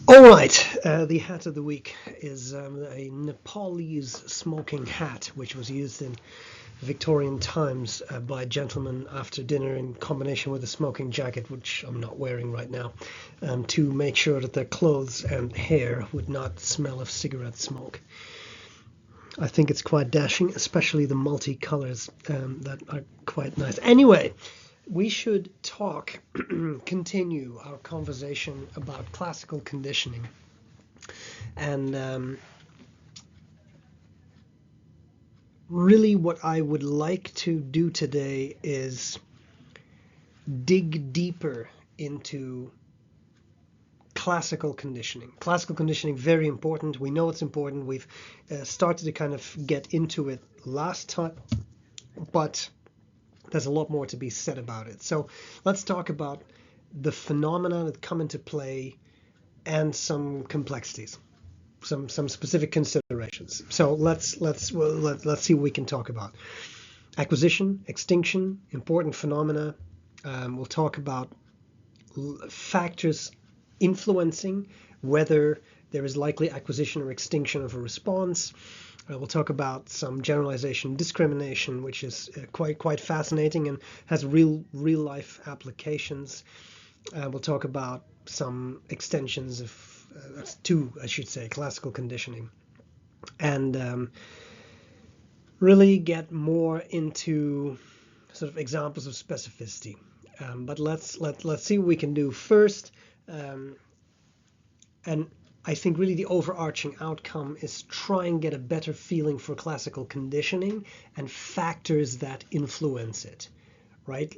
All right, the hat of the week is a Nepalese smoking hat, which was used in Victorian times by gentlemen after dinner in combination with a smoking jacket, which I'm not wearing right now, to make sure that their clothes and hair would not smell of cigarette smoke. I think it's quite dashing, especially the multi-colors that are quite nice. Anyway, we should continue our conversation about classical conditioning. And really what I would like to do today is dig deeper into classical conditioning. Classical conditioning, very important. We know it's important. We've started to kind of get into it last time, but there's a lot more to be said about it. So let's talk about the phenomena that come into play and some complexities, some specific considerations. So let's see what we can talk about. Acquisition, extinction, important phenomena. We'll talk about factors influencing whether there is likely acquisition or extinction of a response. We'll talk about some generalization discrimination, which is quite fascinating and has real life applications. We'll talk about some extensions of classical conditioning, and really get more into sort of examples of specificity. But let's see what we can do first. And I think really the overarching outcome is try and get a better feeling for classical conditioning and factors that influence it, right?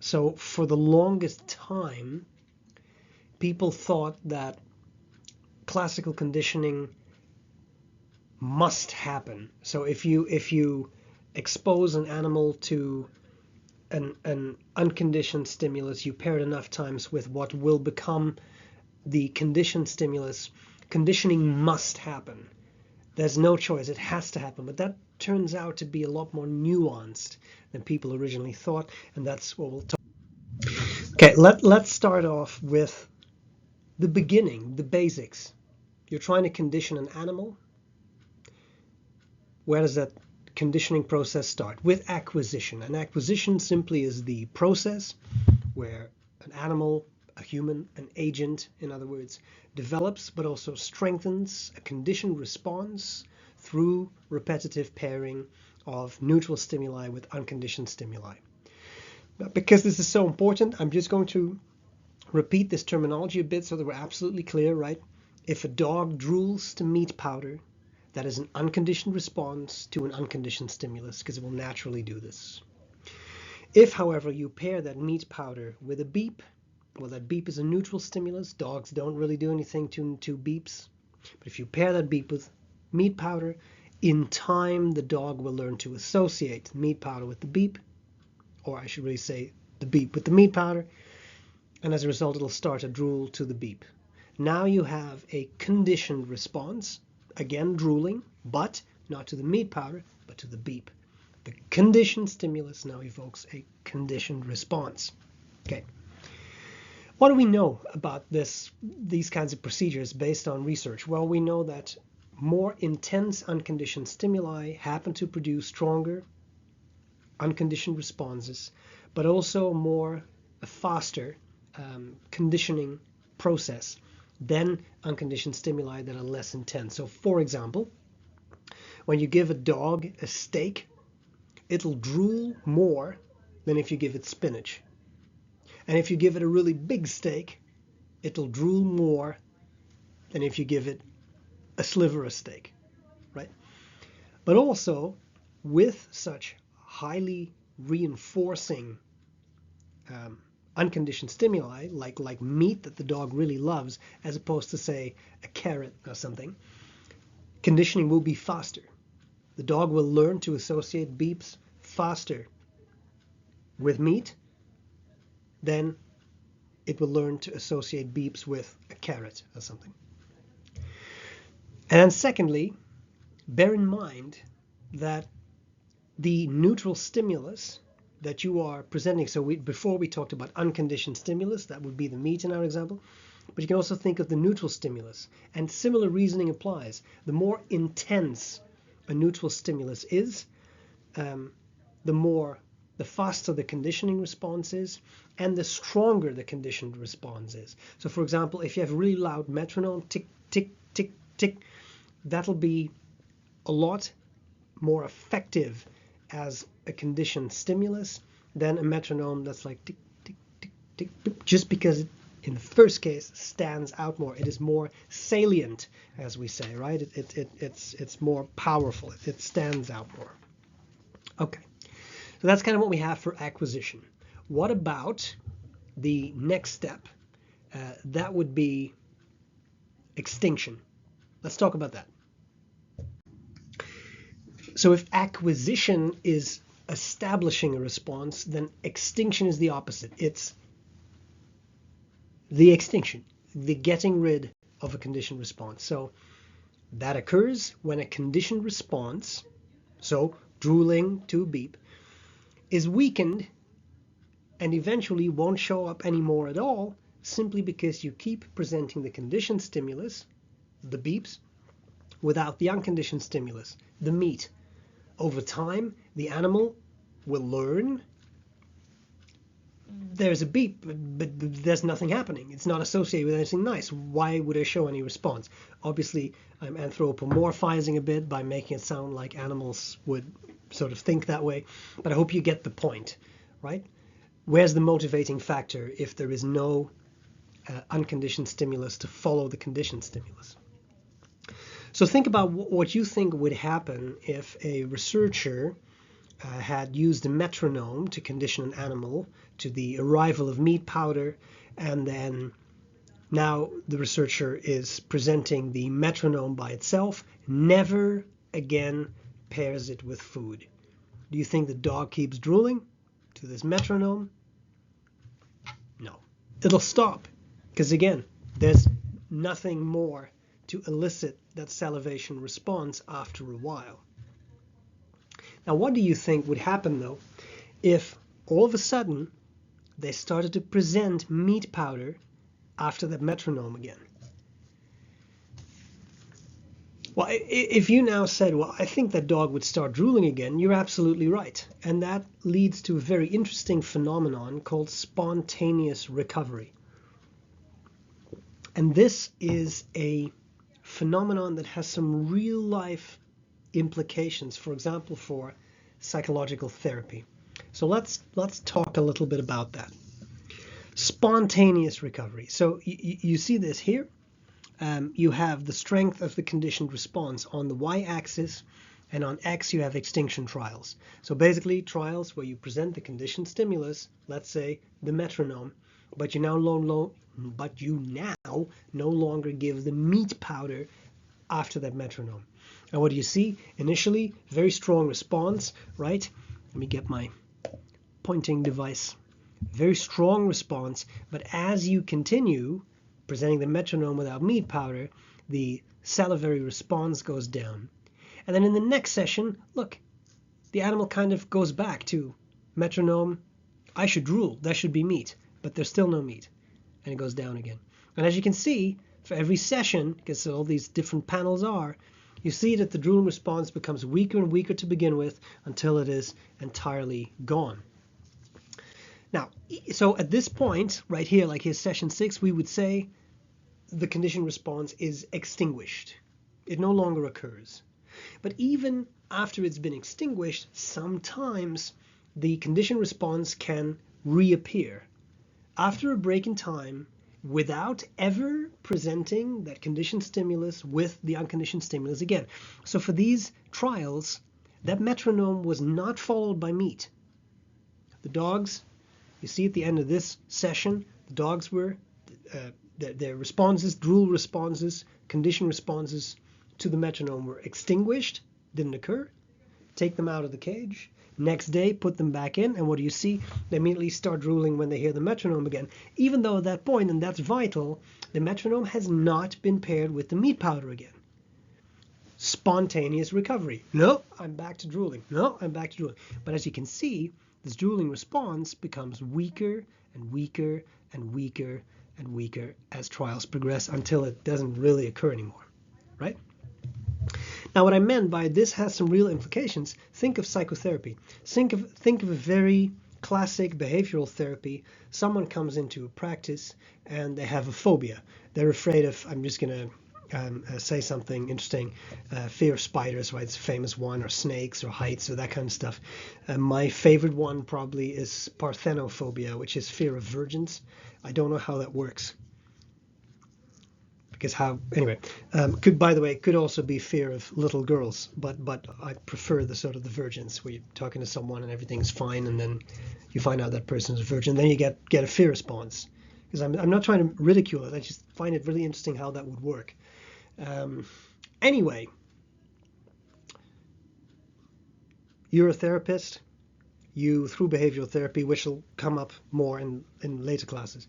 So for the longest time, people thought that classical conditioning must happen. So if you expose an animal to an unconditioned stimulus, you pair it enough times with what will become the conditioned stimulus, conditioning must happen. There's no choice, it has to happen. But that turns out to be a lot more nuanced than people originally thought, and that's what we'll talk about. Okay, let's start off with the beginning, the basics. You're trying to condition an animal. Where does that conditioning process start? With acquisition. And acquisition simply is the process where an animal, a human, an agent, in other words, develops but also strengthens a conditioned response through repetitive pairing of neutral stimuli with unconditioned stimuli. Now, because this is so important, I'm just going to repeat this terminology a bit so that we're absolutely clear, right? If a dog drools to meat powder, that is an unconditioned response to an unconditioned stimulus, because it will naturally do this. If, however, you pair that meat powder with a beep, well, that beep is a neutral stimulus. Dogs don't really do anything to beeps. But if you pair that beep with meat powder, in time the dog will learn to associate meat powder with the beep, or I should really say the beep with the meat powder, and as a result it'll start to drool to the beep. Now you have a conditioned response, again drooling, but not to the meat powder, but to the beep. The conditioned stimulus now evokes a conditioned response. Okay. What do we know about these kinds of procedures based on research? Well, we know that more intense unconditioned stimuli happen to produce stronger unconditioned responses, but also a faster conditioning process than unconditioned stimuli that are less intense. So, for example, when you give a dog a steak, it'll drool more than if you give it spinach. And if you give it a really big steak, it'll drool more than if you give it a sliver of steak, right? But also, with such highly reinforcing unconditioned stimuli, like meat that the dog really loves, as opposed to, say, a carrot or something, conditioning will be faster. The dog will learn to associate beeps faster with meat than it will learn to associate beeps with a carrot or something. And secondly, bear in mind that the neutral stimulus that you are presenting, so before we talked about unconditioned stimulus, that would be the meat in our example, but you can also think of the neutral stimulus. And similar reasoning applies. The more intense a neutral stimulus is, the faster the conditioning response is, and the stronger the conditioned response is. So for example, if you have a really loud metronome, tick, tick, tick, tick, that'll be a lot more effective as a conditioned stimulus than a metronome that's like tick, tick, tick, tick, tick, just because it, in the first case, stands out more. It is more salient, as we say, right? It's more powerful. It stands out more. Okay, so that's kind of what we have for acquisition. What about the next step? That would be extinction. Let's talk about that. So if acquisition is establishing a response, then extinction is the opposite. It's the extinction, the getting rid of a conditioned response. So that occurs when a conditioned response, so drooling to a beep, is weakened and eventually won't show up anymore at all, simply because you keep presenting the conditioned stimulus, the beeps, without the unconditioned stimulus, the meat. Over time, the animal will learn there's a beep, but there's nothing happening. It's not associated with anything nice. Why would I show any response? Obviously, I'm anthropomorphizing a bit by making it sound like animals would sort of think that way, but I hope you get the point, right? Where's the motivating factor if there is no unconditioned stimulus to follow the conditioned stimulus? So think about what you think would happen if a researcher had used a metronome to condition an animal to the arrival of meat powder, and then now the researcher is presenting the metronome by itself, never again pairs it with food. Do you think the dog keeps drooling to this metronome? No. It'll stop, because again, there's nothing more to elicit that salivation response after a while. Now, what do you think would happen, though, if all of a sudden they started to present meat powder after that metronome again? Well, if you now said, well, I think that dog would start drooling again, you're absolutely right. And that leads to a very interesting phenomenon called spontaneous recovery. And this is a phenomenon that has some real life implications, for example, for psychological therapy. So let's talk a little bit about that. Spontaneous recovery. So you see this here. You have the strength of the conditioned response on the y-axis, and on x you have extinction trials. So basically trials where you present the conditioned stimulus, let's say the metronome, but you now no longer give the meat powder after that metronome. And what do you see? Initially, very strong response, right? Let me get my pointing device. Very strong response, but as you continue presenting the metronome without meat powder, the salivary response goes down. And then in the next session, look, the animal kind of goes back to metronome. I should drool, that should be meat, but there's still no meat. And it goes down again. And as you can see, for every session, because all these different panels are, you see that the drooling response becomes weaker and weaker to begin with until it is entirely gone. Now, so at this point, right here, like here's session 6, we would say the conditioned response is extinguished. It no longer occurs. But even after it's been extinguished, sometimes the conditioned response can reappear. After a break in time, without ever presenting that conditioned stimulus with the unconditioned stimulus again. So for these trials, that metronome was not followed by meat. The dogs, you see at the end of this session, the dogs were, their responses, drool responses, conditioned responses to the metronome were extinguished, didn't occur. Take them out of the cage. Next day, put them back in, and what do you see? They immediately start drooling when they hear the metronome again. Even though at that point, and that's vital, the metronome has not been paired with the meat powder again. Spontaneous recovery. No, I'm back to drooling. No, I'm back to drooling. But as you can see, this drooling response becomes weaker and weaker and weaker and weaker as trials progress until it doesn't really occur anymore, right? Now, what I meant by this has some real implications. Think of psychotherapy. Think of a very classic behavioral therapy. Someone comes into a practice and they have a phobia. They're afraid of, I'm just going to say something interesting, fear of spiders, right? It's a famous one, or snakes, or heights, or that kind of stuff. My favorite one probably is parthenophobia, which is fear of virgins. I don't know how that works. Because could, by the way, could also be fear of little girls, but I prefer the sort of the virgins, where you're talking to someone and everything's fine, and then you find out that person's a virgin, then you get a fear response. Because I'm not trying to ridicule it, I just find it really interesting how that would work. Anyway, you're a therapist. You, through behavioral therapy, which will come up more in later classes,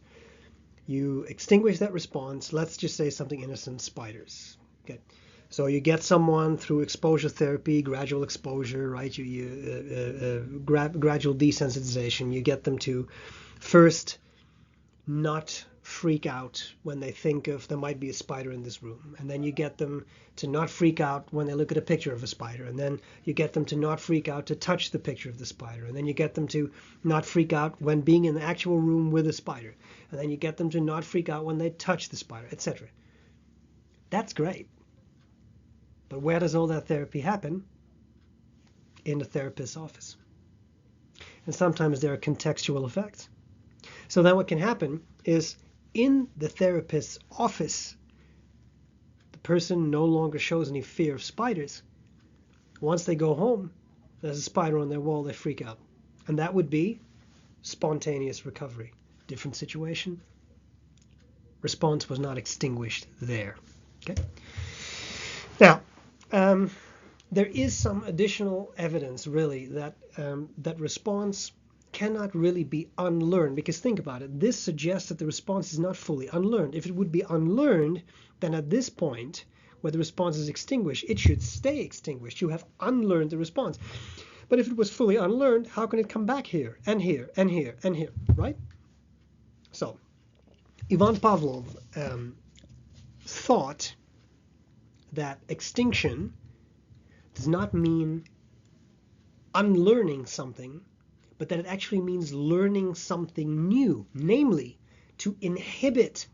you extinguish that response. Let's just say something innocent, spiders. Okay, so you get someone through exposure therapy, gradual exposure, right? Gradual desensitization. You get them to first not freak out when they think of there might be a spider in this room, and then you get them to not freak out when they look at a picture of a spider, and then you get them to not freak out to touch the picture of the spider, and then you get them to not freak out when being in the actual room with a spider, and then you get them to not freak out when they touch the spider, etc. That's great. But where does all that therapy happen? In the therapist's office. And sometimes there are contextual effects. So then what can happen is, in the therapist's office, the person no longer shows any fear of spiders. Once they go home, there's a spider on their wall, they freak out. And that would be spontaneous recovery. Different situation. Response was not extinguished there. Okay. Now, there is some additional evidence, really, that that response cannot really be unlearned, because think about it, this suggests that the response is not fully unlearned. If it would be unlearned, then at this point where the response is extinguished, it should stay extinguished. You have unlearned the response. But if it was fully unlearned, how can it come back here and here and here and here, right? So Ivan Pavlov thought that extinction does not mean unlearning something, but that it actually means learning something new, namely to inhibit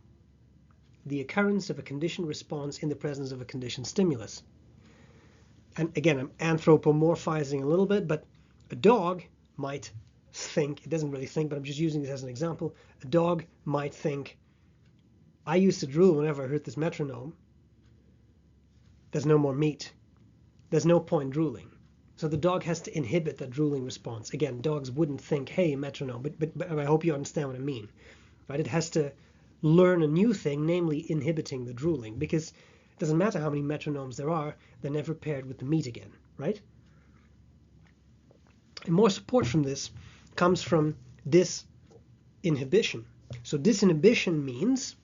the occurrence of a conditioned response in the presence of a conditioned stimulus. And again, I'm anthropomorphizing a little bit, but a dog might think, it doesn't really think, but I'm just using this as an example, a dog might think, I used to drool whenever I heard this metronome. There's no more meat. There's no point drooling. So the dog has to inhibit that drooling response. Again, dogs wouldn't think, hey, metronome, but I hope you understand what I mean. Right? It has to learn a new thing, namely inhibiting the drooling, because it doesn't matter how many metronomes there are, they're never paired with the meat again, right? And more support from this comes from disinhibition. So disinhibition means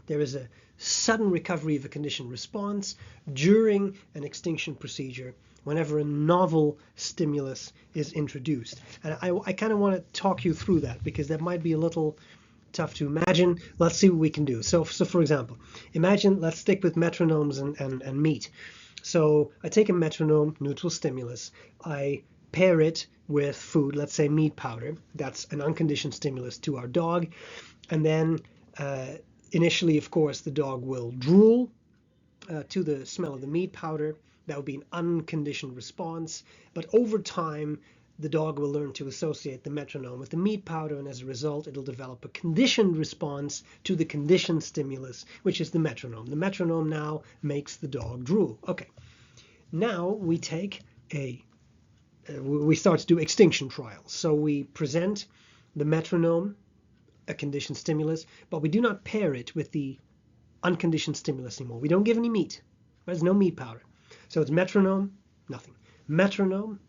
there is a sudden recovery of a conditioned response during an extinction procedure whenever a novel stimulus is introduced. And I kind of want to talk you through that, because that might be a little tough to imagine. Let's see what we can do. So for example, imagine, let's stick with metronomes and meat. So I take a metronome, neutral stimulus, I pair it with food, let's say meat powder. That's an unconditioned stimulus to our dog. And then initially, of course, the dog will drool to the smell of the meat powder. That would be an unconditioned response. But over time, the dog will learn to associate the metronome with the meat powder, and as a result, it'll develop a conditioned response to the conditioned stimulus, which is the metronome. The metronome now makes the dog drool. Okay. Now we take we start to do extinction trials. So we present the metronome, a conditioned stimulus, but we do not pair it with the unconditioned stimulus anymore. We don't give any meat. There's no meat powder. So it's metronome, nothing. Metronome,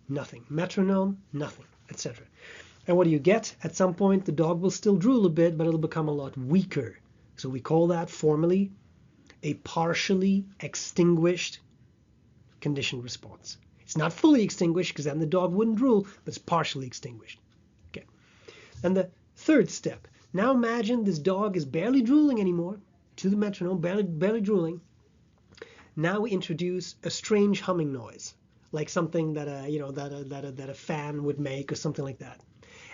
nothing. Metronome, nothing, etc. And what do you get? At some point, the dog will still drool a bit, but it'll become a lot weaker. So we call that formally a partially extinguished conditioned response. It's not fully extinguished, because then the dog wouldn't drool, but it's partially extinguished. Okay. And the third step, Now imagine this dog is barely drooling anymore, to the metronome, barely drooling. Now we introduce a strange humming noise, like something that a fan would make or something like that.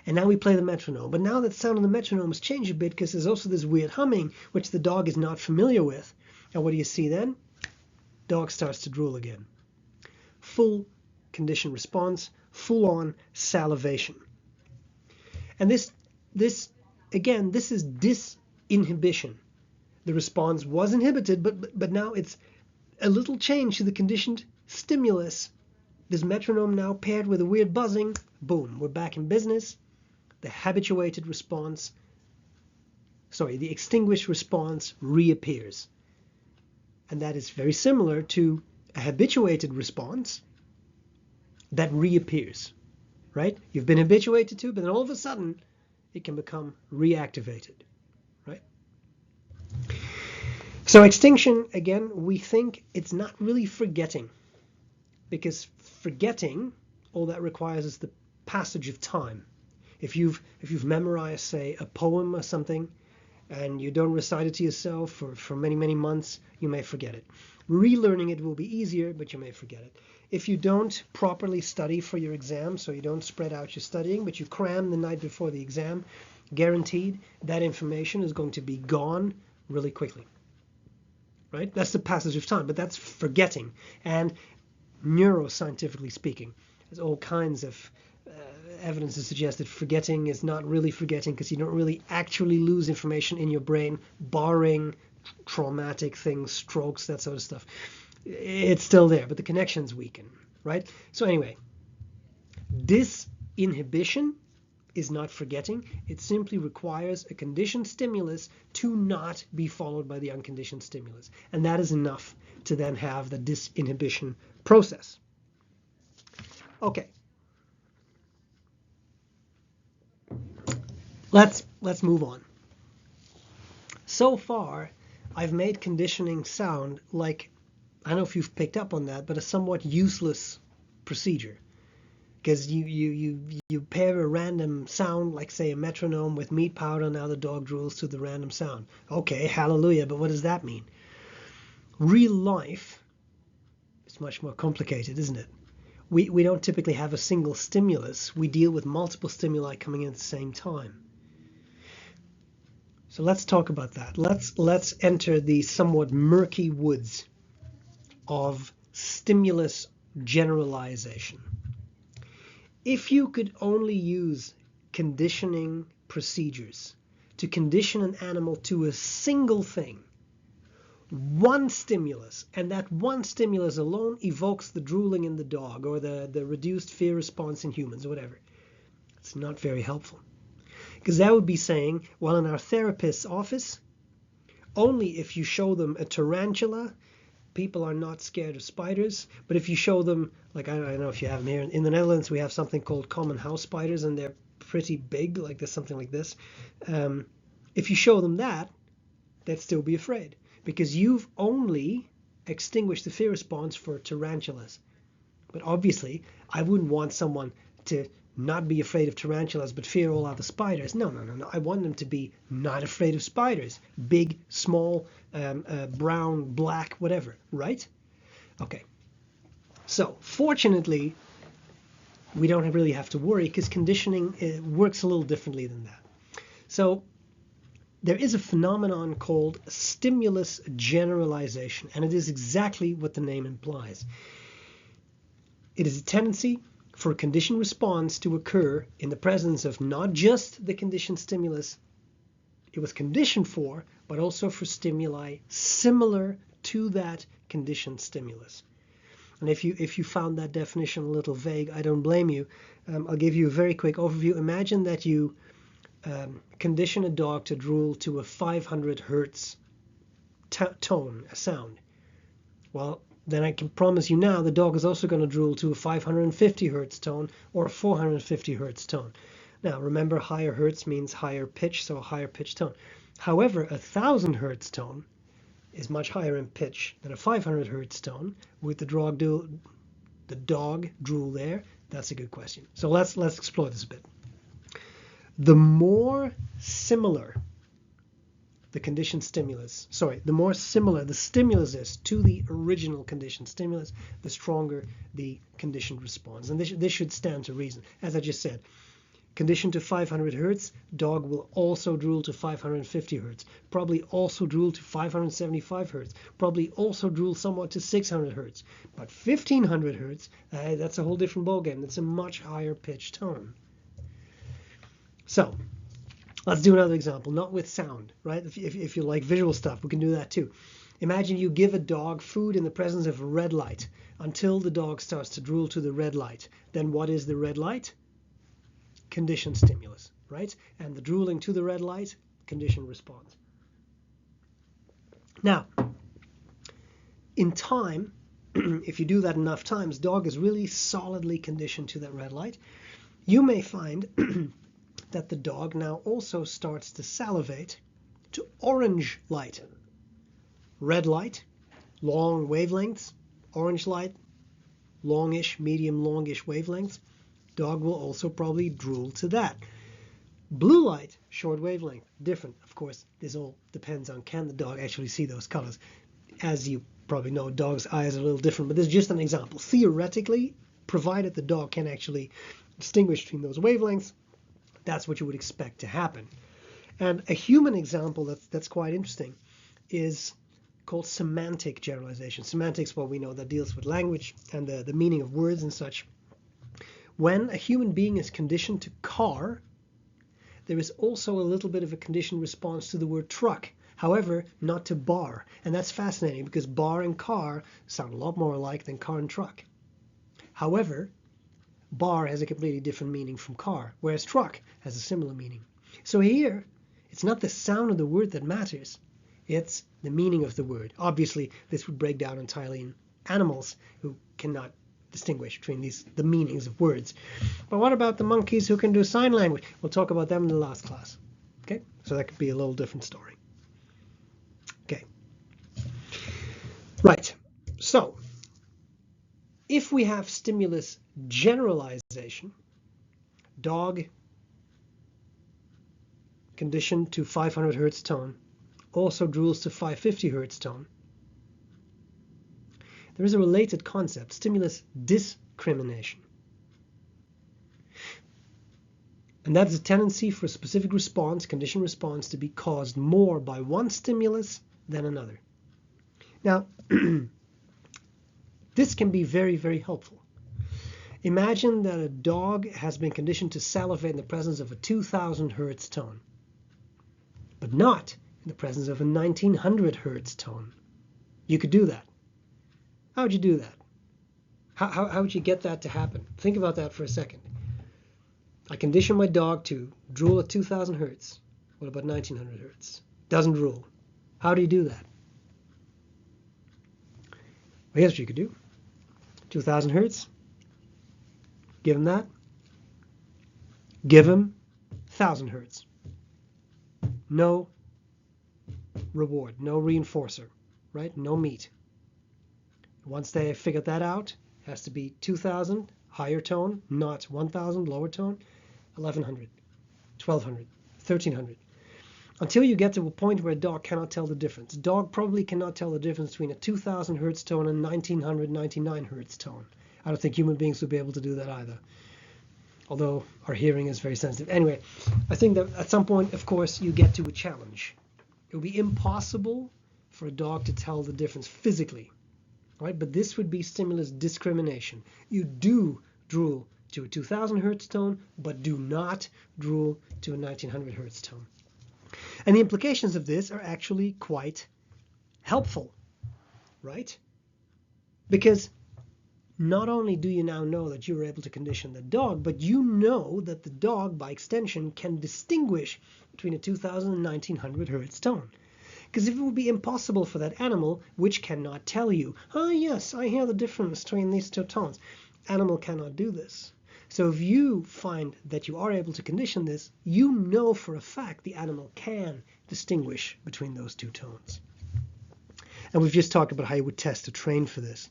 And now we play the metronome. But now that sound of the metronome has changed a bit because there's also this weird humming, which the dog is not familiar with. And what do you see then? Dog starts to drool again. Full conditioned response, full-on salivation. And this is disinhibition. The response was inhibited, but now it's a little change to the conditioned stimulus. This metronome now paired with a weird buzzing, boom, we're back in business. The extinguished response reappears. And that is very similar to a habituated response that reappears, right? You've been habituated to, but then all of a sudden it can become reactivated, right? So extinction, again, we think it's not really forgetting, because forgetting, all that requires is the passage of time. If you've memorized, say, a poem or something, and you don't recite it to yourself for many, many months, you may forget it. Relearning it will be easier, but you may forget it. If you don't properly study for your exam, so you don't spread out your studying, but you cram the night before the exam, guaranteed that information is going to be gone really quickly. Right? That's the passage of time, but that's forgetting. And neuroscientifically speaking, there's all kinds of evidence to suggest that forgetting is not really forgetting, because you don't really actually lose information in your brain, barring traumatic things, strokes, that sort of stuff. It's still there, but the connections weaken, right? So anyway, disinhibition is not forgetting. It simply requires a conditioned stimulus to not be followed by the unconditioned stimulus. And that is enough to then have the disinhibition process. Okay. Let's move on. So far, I've made conditioning sound like, I don't know if you've picked up on that, but a somewhat useless procedure. Because you pair a random sound, like say a metronome, with meat powder, now the dog drools to the random sound. Okay, hallelujah, but what does that mean? Real life is much more complicated, isn't it? We don't typically have a single stimulus. We deal with multiple stimuli coming in at the same time. So let's talk about that. Let's enter the somewhat murky woods of stimulus generalization. If you could only use conditioning procedures to condition an animal to a single thing, one stimulus, and that one stimulus alone evokes the drooling in the dog or the reduced fear response in humans or whatever, it's not very helpful. Because that would be saying, well, in our therapist's office, only if you show them a tarantula, people are not scared of spiders. But if you show them, like, I don't know if you have them here, in the Netherlands we have something called common house spiders, and they're pretty big, like this, something like this. If you show them that, they'd still be afraid, because you've only extinguished the fear response for tarantulas. But obviously, I wouldn't want someone to not be afraid of tarantulas but fear all other spiders. No. I want them to be not afraid of spiders. Big, small, brown, black, whatever, right? Okay. So, fortunately, we don't really have to worry, because conditioning works a little differently than that. So, there is a phenomenon called stimulus generalization, and it is exactly what the name implies. It is a tendency for a conditioned response to occur in the presence of not just the conditioned stimulus it was conditioned for, but also for stimuli similar to that conditioned stimulus. And if you found that definition a little vague, I don't blame you. I'll give you a very quick overview. Imagine that you condition a dog to drool to a 500 hertz tone, a sound. Well, then I can promise you now the dog is also going to drool to a 550 hertz tone or a 450 hertz tone. Now, remember, higher hertz means higher pitch, so a higher pitch tone. However, a 1000 hertz tone is much higher in pitch than a 500 hertz tone. Would the dog drool there? That's a good question. So let's explore this a bit. the more similar the conditioned stimulus, the more similar the stimulus is to the original conditioned stimulus, the stronger the conditioned response. And this should stand to reason. As I just said, conditioned to 500 hertz, dog will also drool to 550 hertz, probably also drool to 575 hertz, probably also drool somewhat to 600 hertz. But 1500 hertz, that's a whole different ballgame. That's a much higher pitch tone. So let's do another example, not with sound, right? If you like visual stuff, we can do that too. Imagine you give a dog food in the presence of a red light until the dog starts to drool to the red light. Then what is the red light? Conditioned stimulus, right? And the drooling to the red light, conditioned response. Now, in time, if you do that enough times, dog is really solidly conditioned to that red light. You may find that the dog now also starts to salivate to orange light. Red light, long wavelengths. Orange light, longish, medium, longish wavelengths. Dog will also probably drool to that. Blue light, short wavelength, different. Of course, this all depends on can the dog actually see those colors. As you probably know, dogs' eyes are a little different, but this is just an example. Theoretically, provided the dog can actually distinguish between those wavelengths, that's what you would expect to happen. And a human example that's quite interesting is called semantic generalization. Semantics, well, we know that deals with language and the meaning of words and such. When a human being is conditioned to car, there is also a little bit of a conditioned response to the word truck. However, not to bar. And that's fascinating because bar and car sound a lot more alike than car and truck. However, bar has a completely different meaning from car, whereas truck has a similar meaning. So here, it's not the sound of the word that matters, it's the meaning of the word. Obviously, this would break down entirely in animals who cannot distinguish between the meanings of words. But what about the monkeys who can do sign language? We'll talk about them in the last class. Okay, so that could be a little different story. Okay, right, so if we have stimulus generalization, dog conditioned to 500 hertz tone, also drools to 550 hertz tone, there is a related concept, stimulus discrimination. And that is a tendency for a specific response, conditioned response, to be caused more by one stimulus than another. Now, this can be very, very helpful. Imagine that a dog has been conditioned to salivate in the presence of a 2000 hertz tone, but not in the presence of a 1900 hertz tone. You could do that. How would you do that? How would you get that to happen? Think about that for a second. I condition my dog to drool at 2000 hertz. What about 1900 hertz? Doesn't drool. How do you do that? Well, here's what you could do. 2000 hertz. Give him that. Give him 1000 hertz. No reward, no reinforcer, right? No meat. Once they figured that out, it has to be 2000, higher tone, not 1000, lower tone, 1100, 1200, 1300. Until you get to a point where a dog cannot tell the difference. A dog probably cannot tell the difference between a 2000 hertz tone and 1999 hertz tone. I don't think human beings would be able to do that either, although our hearing is very sensitive. Anyway, I think that at some point, of course, you get to a challenge. It would be impossible for a dog to tell the difference physically, right? But this would be stimulus discrimination. You do drool to a 2000 hertz tone, but do not drool to a 1900 hertz tone. And the implications of this are actually quite helpful, right? Because not only do you now know that you're able to condition the dog, but you know that the dog, by extension, can distinguish between a 2000 and 1900 hertz tone. Because if it would be impossible for that animal, which cannot tell you, oh yes, I hear the difference between these two tones, animal cannot do this. So if you find that you are able to condition this, you know for a fact the animal can distinguish between those two tones. And we've just talked about how you would test to train for this.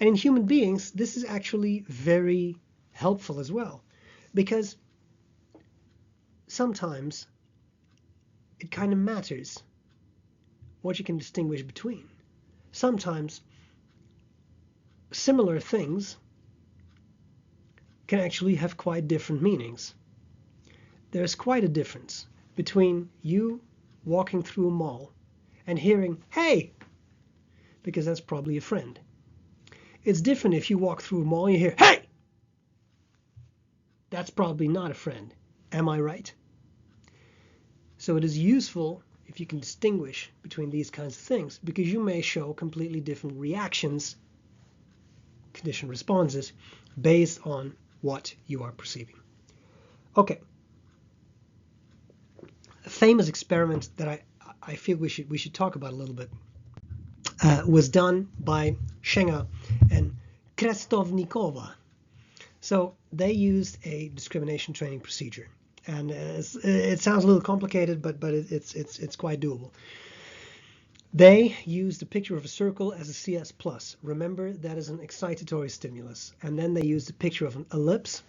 And in human beings, this is actually very helpful as well, because sometimes it kind of matters what you can distinguish between. Sometimes similar things can actually have quite different meanings. There's quite a difference between you walking through a mall and hearing, "Hey," because that's probably a friend. It's different if you walk through a mall and you hear, "Hey!" That's probably not a friend. Am I right? So it is useful if you can distinguish between these kinds of things, because you may show completely different reactions, conditioned responses, based on what you are perceiving. Okay. A famous experiment that I feel we should talk about a little bit was done by Schenger and Krestovnikova. So they used a discrimination training procedure, and it sounds a little complicated, but it's quite doable. They used a picture of a circle as a CS plus. Remember, that is an excitatory stimulus. And then they used a picture of an ellipse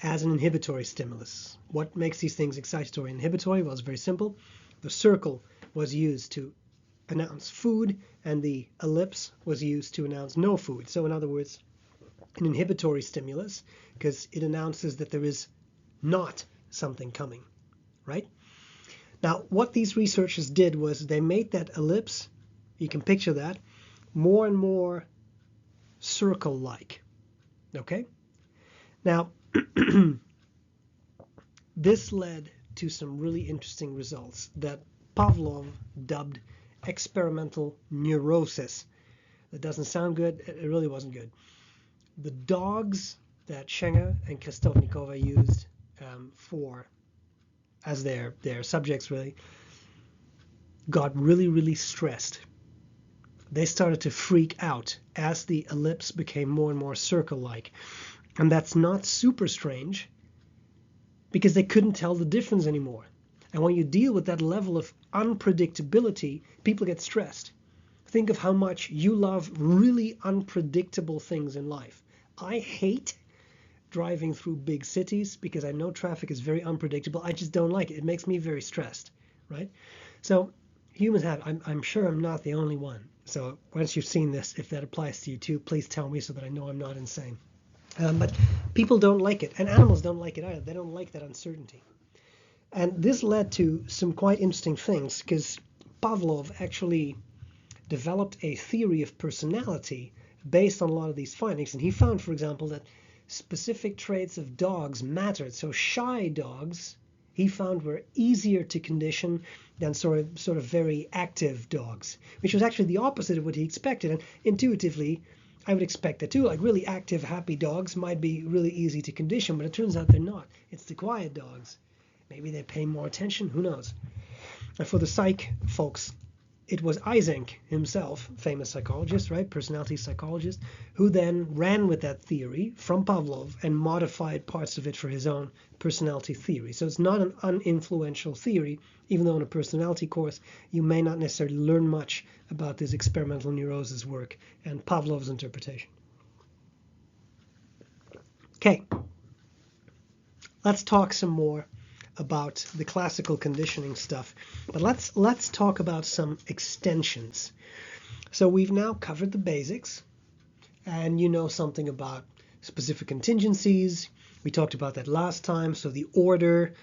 as an inhibitory stimulus. What makes these things excitatory and inhibitory? Well, it's very simple. The circle was used to announce food, and the ellipse was used to announce no food. So in other words, an inhibitory stimulus, because it announces that there is not something coming, right? Now, what these researchers did was they made that ellipse, you can picture that, more and more circle-like, okay? Now, this led to some really interesting results that Pavlov dubbed experimental neurosis. That doesn't sound good. It really wasn't good. The dogs that Schenger and Krestovnikova used as their subjects really got really stressed. They started to freak out as the ellipse became more and more circle-like. And that's not super strange, because they couldn't tell the difference anymore. And when you deal with that level of unpredictability, people get stressed. Think of how much you love really unpredictable things in life. I hate driving through big cities because I know traffic is very unpredictable. I just don't like it. It makes me very stressed, right? So humans have, I'm sure I'm not the only one. So once you've seen this, if that applies to you too, please tell me so that I know I'm not insane. But people don't like it, and animals don't like it either. They don't like that uncertainty. And this led to some quite interesting things, because Pavlov actually developed a theory of personality based on a lot of these findings. And he found, for example, that specific traits of dogs mattered. So shy dogs, he found, were easier to condition than sort of very active dogs, which was actually the opposite of what he expected. And intuitively, I would expect that too. Like really active, happy dogs might be really easy to condition, but it turns out they're not. It's the quiet dogs. Maybe they pay more attention, who knows? And for the psych folks, it was Eysenck himself, famous psychologist, right, personality psychologist, who then ran with that theory from Pavlov and modified parts of it for his own personality theory. So it's not an uninfluential theory, even though in a personality course you may not necessarily learn much about this experimental neurosis work and Pavlov's interpretation. Okay, let's talk some more about the classical conditioning stuff, but let's talk about some extensions. So we've now covered the basics, and you know something about specific contingencies. We talked about that last time. So the order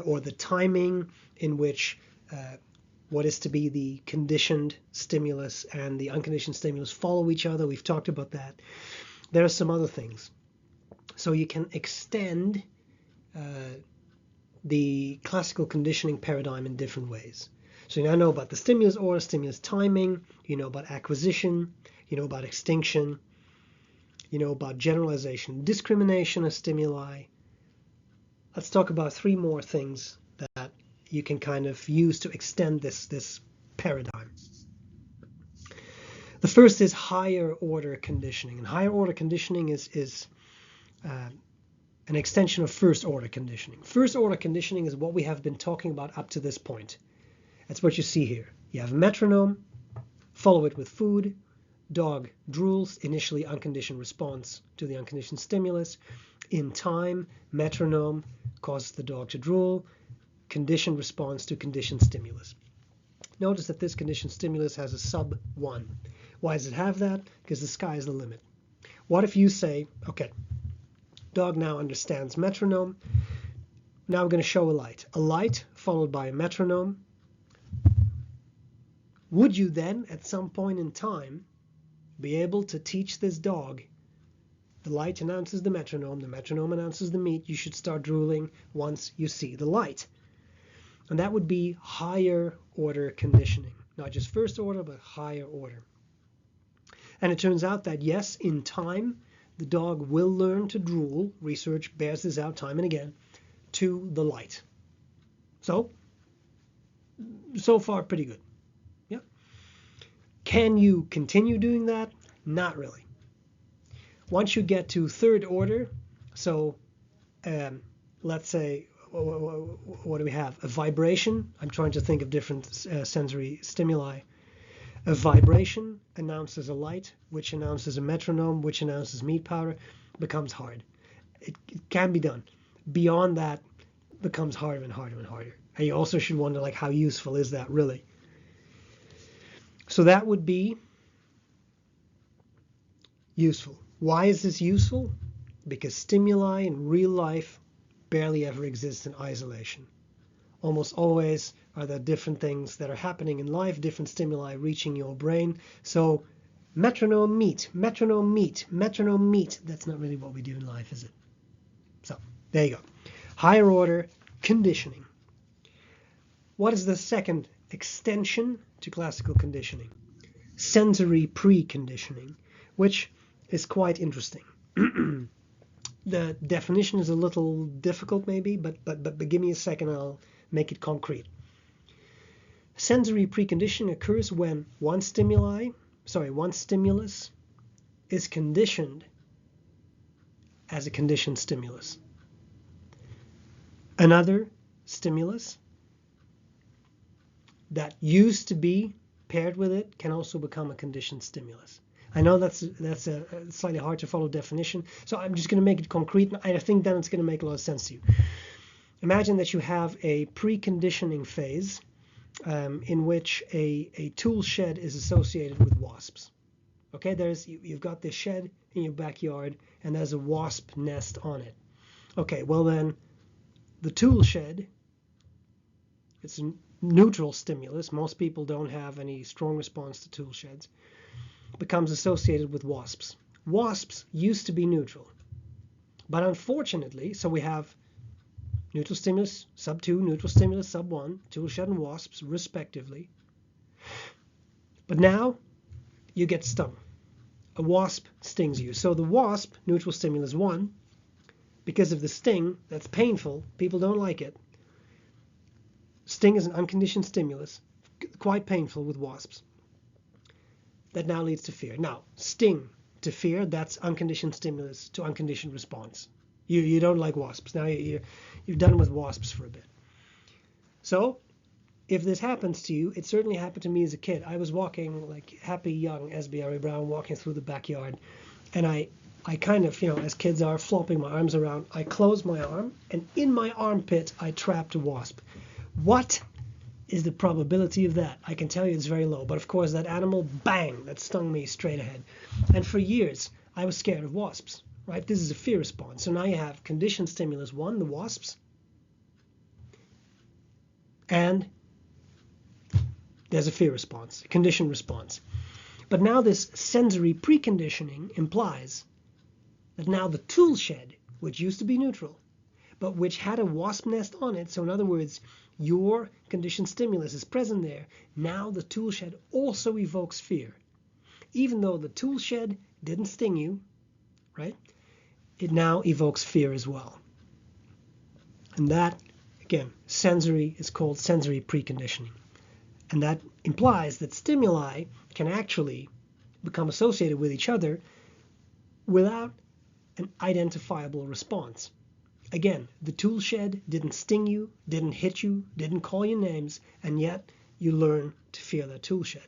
or the timing in which what is to be the conditioned stimulus and the unconditioned stimulus follow each other. We've talked about that. There are some other things. So you can extend the classical conditioning paradigm in different ways. So you now know about the stimulus order, stimulus timing, you know about acquisition, you know about extinction, you know about generalization, discrimination of stimuli. Let's talk about three more things that you can kind of use to extend this paradigm. The first is higher order conditioning, and higher order conditioning is an extension of first order conditioning. First order conditioning is what we have been talking about up to this point. That's what you see here. You have metronome, follow it with food, dog drools, initially unconditioned response to the unconditioned stimulus. In time, metronome, causes the dog to drool. Conditioned response to conditioned stimulus. Notice that this conditioned stimulus has a sub 1. Why does it have that? Because the sky is the limit. What if you say, okay, dog now understands metronome. Now we're going to show a light. A light followed by a metronome. Would you then, at some point in time, be able to teach this dog, the light announces the metronome announces the meat, you should start drooling once you see the light? And that would be higher order conditioning. Not just first order, but higher order. And it turns out that yes, in time, the dog will learn to drool. Research bears this out time and again, to the light. So far pretty good. Yeah. Can you continue doing that? Not really. Once you get to third order, so let's say, what do we have? A vibration. I'm trying to think of different sensory stimuli. A vibration announces a light, which announces a metronome, which announces meat powder, becomes hard. It can be done. Beyond that, becomes harder and harder and harder. And you also should wonder, like, how useful is that really? So that would be useful. Why is this useful? Because stimuli in real life barely ever exist in isolation. Almost always are there different things that are happening in life, different stimuli reaching your brain. So metronome meat, metronome meat, metronome meat. That's not really what we do in life, is it? So there you go. Higher order conditioning. What is the second extension to classical conditioning? Sensory preconditioning, which is quite interesting. The definition is a little difficult maybe, but give me a second, I'll make it concrete. Sensory preconditioning occurs when one stimulus is conditioned as a conditioned stimulus. Another stimulus that used to be paired with it can also become a conditioned stimulus. I know that's a slightly hard to follow definition, so I'm just going to make it concrete, and I think then it's going to make a lot of sense to you. Imagine that you have a preconditioning phase in which a tool shed is associated with wasps. Okay, you've got this shed in your backyard, and there's a wasp nest on it. Okay, well then, the tool shed, it's a neutral stimulus. Most people don't have any strong response to tool sheds. Becomes associated with wasps. Wasps used to be neutral, but unfortunately, so we have neutral stimulus sub 2, neutral stimulus sub 1, tool shed and wasps respectively. But now you get stung. A wasp stings you. So the wasp, neutral stimulus 1, because of the sting, that's painful, people don't like it. Sting is an unconditioned stimulus, quite painful with wasps. That now leads to fear. Now, sting to fear, that's unconditioned stimulus to unconditioned response. You don't like wasps. Now you're done with wasps for a bit. So if this happens to you, it certainly happened to me as a kid. I was walking like happy young B.R.E. walking through the backyard, and I kind of, as kids are, flopping my arms around. I closed my arm, and in my armpit I trapped a wasp. What is the probability of that? I can tell you it's very low. But of course, that animal, bang, that stung me straight ahead. And for years, I was scared of wasps, right? This is a fear response. So now you have conditioned stimulus 1, the wasps, and there's a fear response, a conditioned response. But now this sensory preconditioning implies that now the tool shed, which used to be neutral, but which had a wasp nest on it, so in other words, your conditioned stimulus is present there. Now the tool shed also evokes fear. Even though the tool shed didn't sting you, right? It now evokes fear as well. And that, again, sensory is called sensory preconditioning. And that implies that stimuli can actually become associated with each other without an identifiable response. Again, the tool shed didn't sting you, didn't hit you, didn't call you names, and yet you learn to fear that tool shed.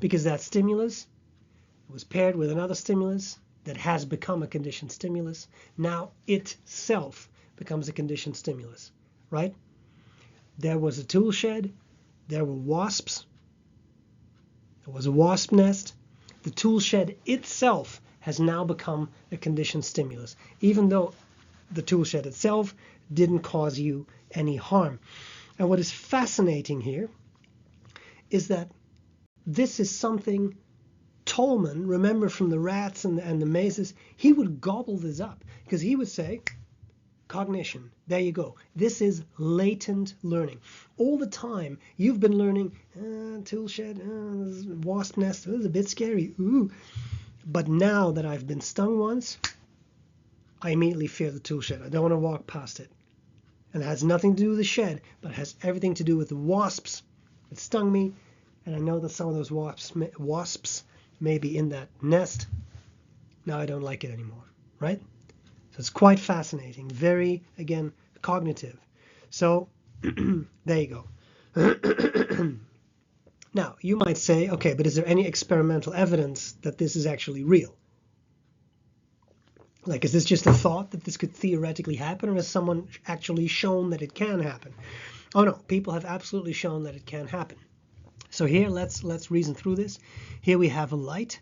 Because that stimulus was paired with another stimulus that has become a conditioned stimulus. Now itself becomes a conditioned stimulus, right? There was a tool shed, there were wasps, there was a wasp nest. The tool shed itself has now become a conditioned stimulus, even though the tool shed itself didn't cause you any harm. And what is fascinating here is that this is something Tolman, remember from the rats and the mazes, he would gobble this up because he would say, cognition, there you go. This is latent learning. All the time you've been learning, tool shed, wasp nest, this is a bit scary. Ooh. But now that I've been stung once, I immediately fear the tool shed. I don't want to walk past it. And it has nothing to do with the shed, but it has everything to do with the wasps that stung me. And I know that some of those wasps may be in that nest. Now I don't like it anymore, right? So it's quite fascinating. Very, again, cognitive. So there you go. Now, you might say, okay, but is there any experimental evidence that this is actually real? Like, is this just a thought that this could theoretically happen, or has someone actually shown that it can happen? Oh no, people have absolutely shown that it can happen. So here, let's reason through this. Here we have a light,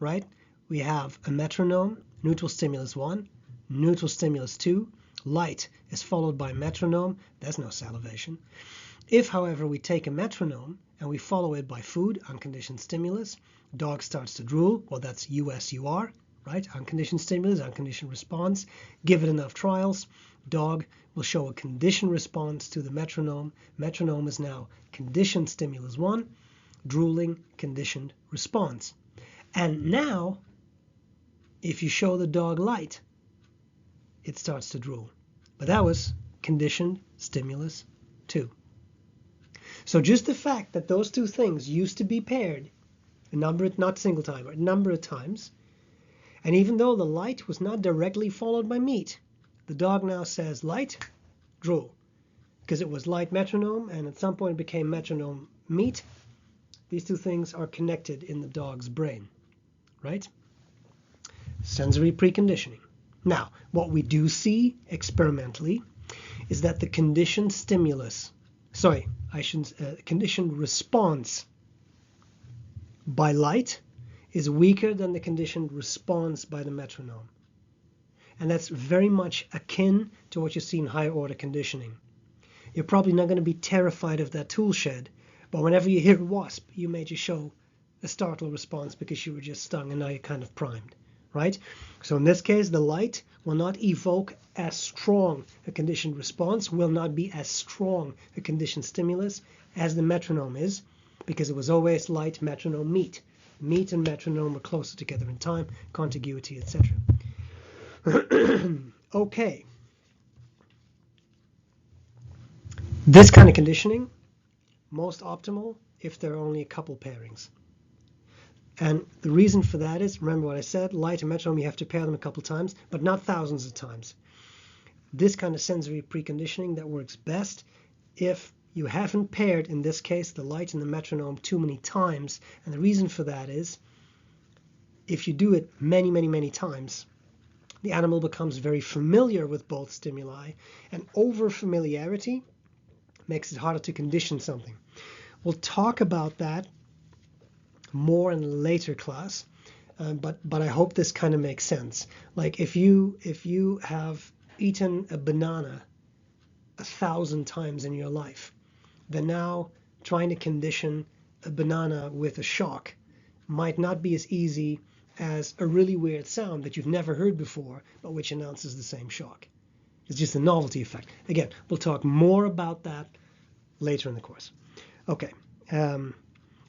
right? We have a metronome, neutral stimulus 1, neutral stimulus 2. Light is followed by metronome. There's no salivation. If, however, we take a metronome and we follow it by food, unconditioned stimulus, dog starts to drool. Well, that's USUR, right? Unconditioned stimulus, unconditioned response. Give it enough trials, dog will show a conditioned response to the metronome. Metronome is now conditioned stimulus 1, drooling, conditioned response. And now, if you show the dog light, it starts to drool. But that was conditioned stimulus 2. So just the fact that those two things used to be paired, not single time, but a number of times, and even though the light was not directly followed by meat, the dog now says light, drool, because it was light metronome, and at some point it became metronome meat. These two things are connected in the dog's brain, right? Sensory preconditioning. Now, what we do see experimentally is that the conditioned conditioned response by light is weaker than the conditioned response by the metronome. And that's very much akin to what you see in higher order conditioning. You're probably not going to be terrified of that tool shed, but whenever you hear a wasp, you may just show a startled response because you were just stung and now you're kind of primed, right? So in this case, the light will not evoke as strong a conditioned response, will not be as strong a conditioned stimulus as the metronome is, because it was always light, metronome, meat. Meat and metronome are closer together in time, contiguity, etc. Okay. This kind of conditioning, most optimal if there are only a couple pairings. And the reason for that is, remember what I said, light and metronome, you have to pair them a couple times, but not thousands of times. This kind of sensory preconditioning that works best if you haven't paired, in this case, the light and the metronome too many times. And the reason for that is, if you do it many, many, many times, the animal becomes very familiar with both stimuli, and over-familiarity makes it harder to condition something. We'll talk about that more in a later class, but I hope this kind of makes sense. Like if you have eaten a banana 1,000 times in your life, then now trying to condition a banana with a shock might not be as easy as a really weird sound that you've never heard before, but which announces the same shock. It's just a novelty effect. Again, we'll talk more about that later in the course. Okay.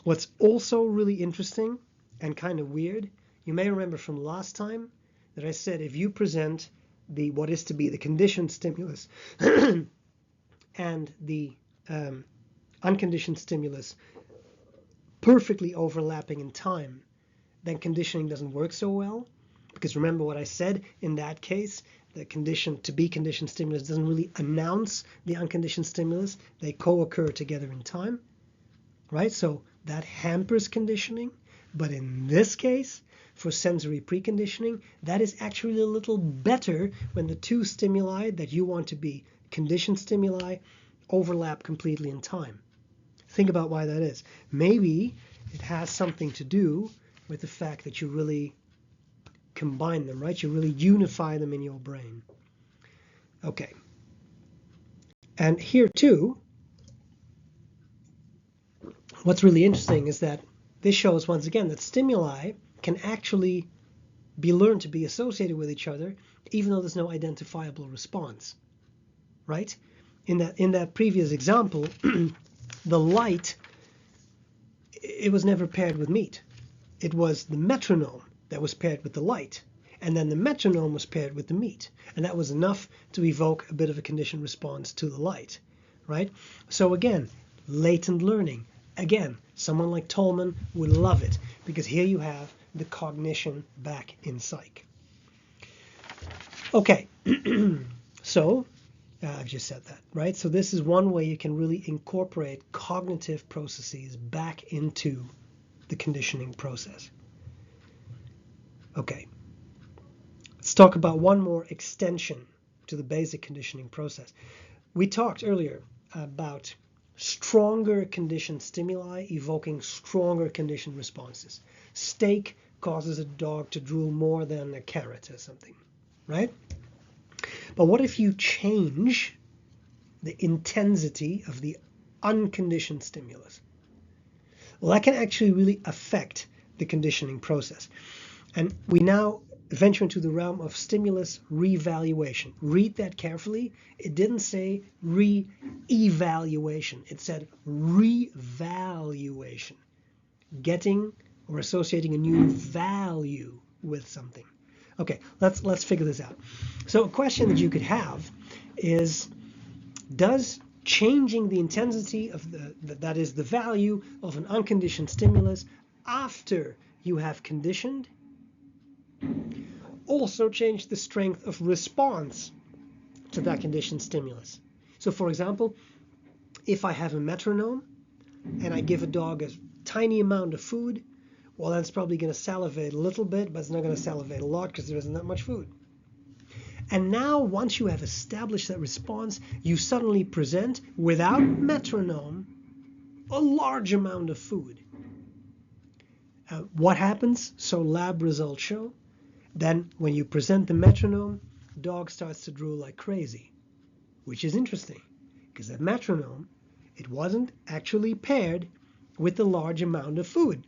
What's also really interesting and kind of weird, you may remember from last time that I said if you present what is to be the conditioned stimulus and the unconditioned stimulus perfectly overlapping in time, then conditioning doesn't work so well. Because remember what I said, in that case, the to-be conditioned stimulus doesn't really announce the unconditioned stimulus. They co-occur together in time, right? So that hampers conditioning. But in this case, for sensory preconditioning, that is actually a little better when the two stimuli that you want to be conditioned stimuli overlap completely in time. Think about why that is. Maybe it has something to do with the fact that you really combine them, right? You really unify them in your brain. Okay. And here too, what's really interesting is that this shows once again that stimuli can actually be learned to be associated with each other, even though there's no identifiable response, right? In that previous example, the light, it was never paired with meat. It was the metronome that was paired with the light, and then the metronome was paired with the meat, and that was enough to evoke a bit of a conditioned response to the light, right? So again, latent learning. Again, someone like Tolman would love it, because here you have the cognition back in psych. Okay, so I've just said that, right? So this is one way you can really incorporate cognitive processes back into the conditioning process. Okay, let's talk about one more extension to the basic conditioning process. We talked earlier about stronger conditioned stimuli evoking stronger conditioned responses. Steak causes a dog to drool more than a carrot or something, right? But what if you change the intensity of the unconditioned stimulus? Well, that can actually really affect the conditioning process. And we now venture into the realm of stimulus revaluation. Read that carefully. It didn't say re-evaluation. It said revaluation. Getting or associating a new value with something. Okay, let's figure this out. So a question that you could have is, does changing the intensity of that is the value of an unconditioned stimulus after you have conditioned also change the strength of response to that conditioned stimulus? So for example, if I have a metronome and I give a dog a tiny amount of food, well, then it's probably going to salivate a little bit, but it's not going to salivate a lot because there isn't that much food. And now, once you have established that response, you suddenly present, without metronome, a large amount of food. What happens? So lab results show. Then, when you present the metronome, dog starts to drool like crazy, which is interesting, because that metronome, it wasn't actually paired with the large amount of food.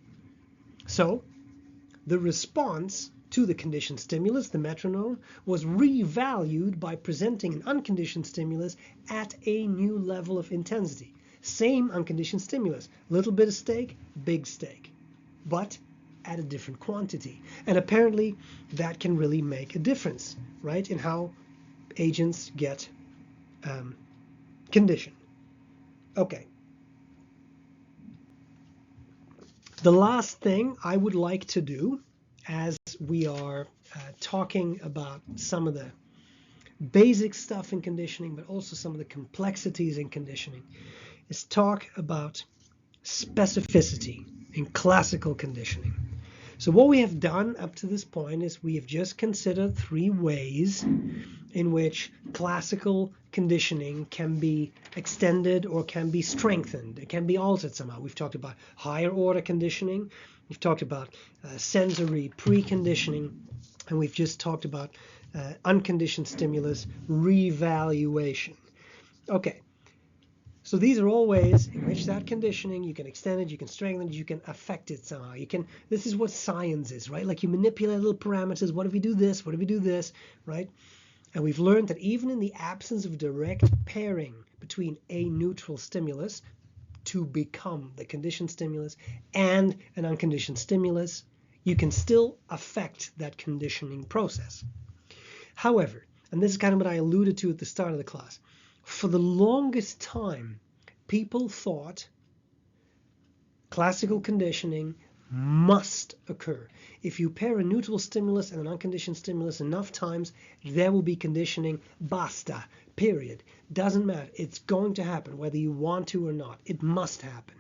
So the response to the conditioned stimulus, the metronome, was revalued by presenting an unconditioned stimulus at a new level of intensity. Same unconditioned stimulus, little bit of steak, big steak, but at a different quantity. And apparently that can really make a difference, right, in how agents get conditioned. Okay. The last thing I would like to do, as we are talking about some of the basic stuff in conditioning, but also some of the complexities in conditioning, is talk about specificity in classical conditioning. So what we have done up to this point is we have just considered 3 ways in which classical conditioning can be extended or can be strengthened. It can be altered somehow. We've talked about higher order conditioning. We've talked about sensory preconditioning. And we've just talked about unconditioned stimulus revaluation. Okay. So these are all ways in which that conditioning, you can extend it, you can strengthen it, you can affect it somehow. This is what science is, right? Like you manipulate little parameters. What if we do this? What if we do this, right? And we've learned that even in the absence of direct pairing between a neutral stimulus to become the conditioned stimulus and an unconditioned stimulus, you can still affect that conditioning process. However, and this is kind of what I alluded to at the start of the class, for the longest time, people thought classical conditioning must occur. If you pair a neutral stimulus and an unconditioned stimulus enough times, there will be conditioning. Basta. Period. Doesn't matter. It's going to happen, whether you want to or not. It must happen.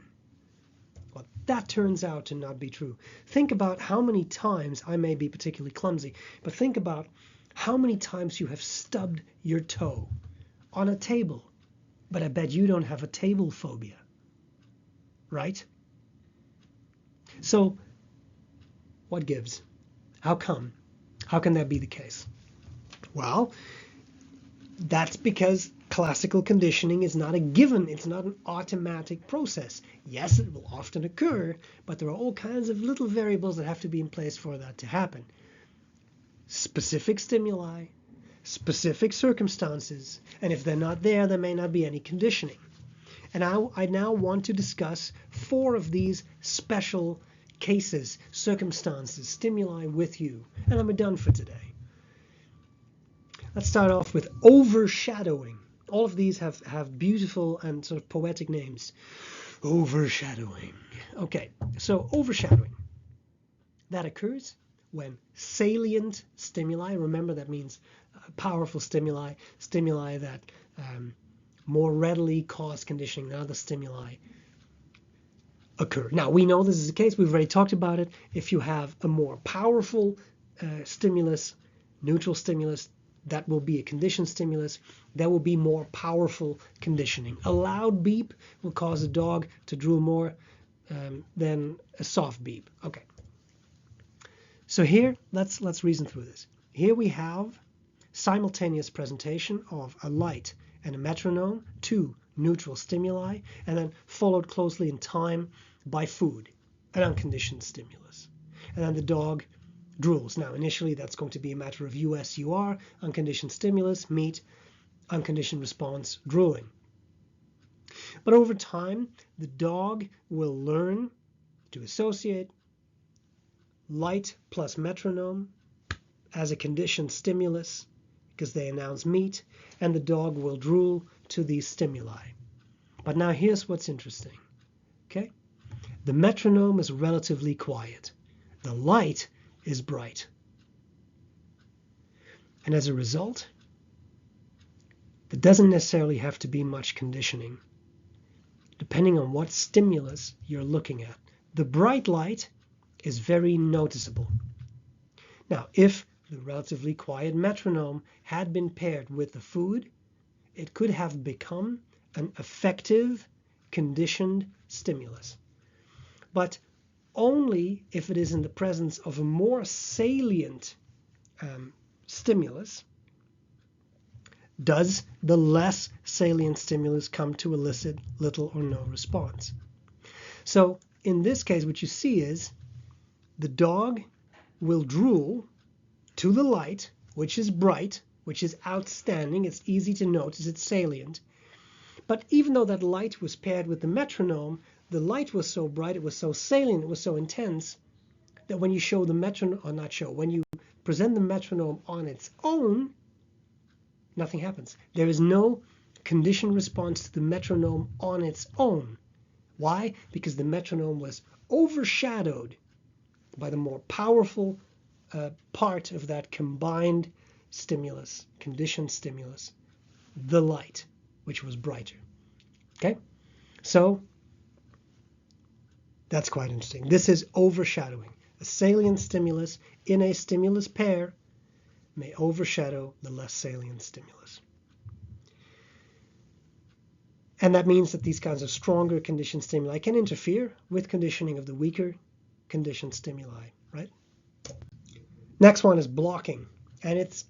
Well, that turns out to not be true. Think about how many times, I may be particularly clumsy, but think about how many times you have stubbed your toe on a table. But I bet you don't have a table phobia, right? So what gives? How come? How can that be the case? Well, that's because classical conditioning is not a given. It's not an automatic process. Yes, it will often occur, but there are all kinds of little variables that have to be in place for that to happen. Specific stimuli, specific circumstances, and if they're not there, there may not be any conditioning. And I now want to discuss 4 of these special cases, circumstances, stimuli with you, and I'm done for today. Let's start off with overshadowing. All of these have beautiful and sort of poetic names. Overshadowing. Okay, so overshadowing. That occurs when salient stimuli, remember that means powerful stimuli, stimuli that more readily cause conditioning than other stimuli, occur. Now, we know this is the case. We've already talked about it. If you have a more powerful stimulus, neutral stimulus, that will be a conditioned stimulus. There will be more powerful conditioning. A loud beep will cause a dog to drool more than a soft beep. Okay. So here, let's reason through this. Here we have simultaneous presentation of a light and a metronome, 2 neutral stimuli, and then followed closely in time by food, an unconditioned stimulus. And then the dog drools. Now, initially, that's going to be a matter of USUR, unconditioned stimulus, meet, unconditioned response, drooling. But over time, the dog will learn to associate light plus metronome as a conditioned stimulus because they announce meet, and the dog will drool to these stimuli. But now here's what's interesting. Okay? The metronome is relatively quiet. The light is bright. And as a result, there doesn't necessarily have to be much conditioning, depending on what stimulus you're looking at. The bright light is very noticeable. Now, if the relatively quiet metronome had been paired with the food, it could have become an effective conditioned stimulus. But only if it is in the presence of a more salient stimulus does the less salient stimulus come to elicit little or no response. So in this case, what you see is the dog will drool to the light, which is bright, which is outstanding, it's easy to notice, it's salient. But even though that light was paired with the metronome, the light was so bright, it was so salient, it was so intense, that when you show the metronome, or not show, when you present the metronome on its own, nothing happens. There is no conditioned response to the metronome on its own. Why? Because the metronome was overshadowed by the more powerful part of that combined stimulus, conditioned stimulus, the light, which was brighter. Okay? So that's quite interesting. This is overshadowing. A salient stimulus in a stimulus pair may overshadow the less salient stimulus. And that means that these kinds of stronger conditioned stimuli can interfere with conditioning of the weaker conditioned stimuli, right? Next one is blocking, and it's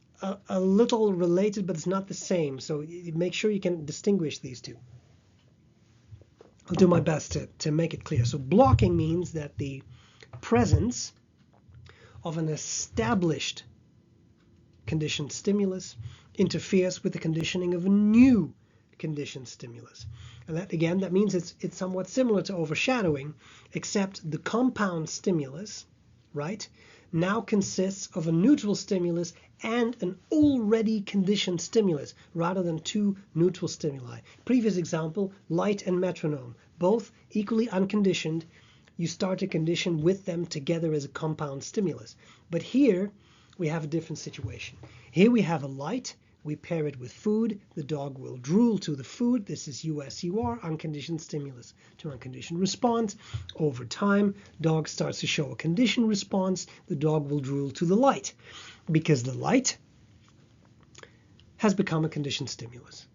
a little related, but it's not the same, so make sure you can distinguish these two. I'll do my best to make it clear. So blocking means that the presence of an established conditioned stimulus interferes with the conditioning of a new conditioned stimulus. And that, again, that means it's somewhat similar to overshadowing, except the compound stimulus, right, now consists of a neutral stimulus and an already conditioned stimulus rather than 2 neutral stimuli. Previous example, light and metronome, both equally unconditioned. You start to condition with them together as a compound stimulus. But here we have a different situation. Here we have a light we pair it with food, the dog will drool to the food. This is USUR, unconditioned stimulus to unconditioned response. Over time, dog starts to show a conditioned response. The dog will drool to the light because the light has become a conditioned stimulus.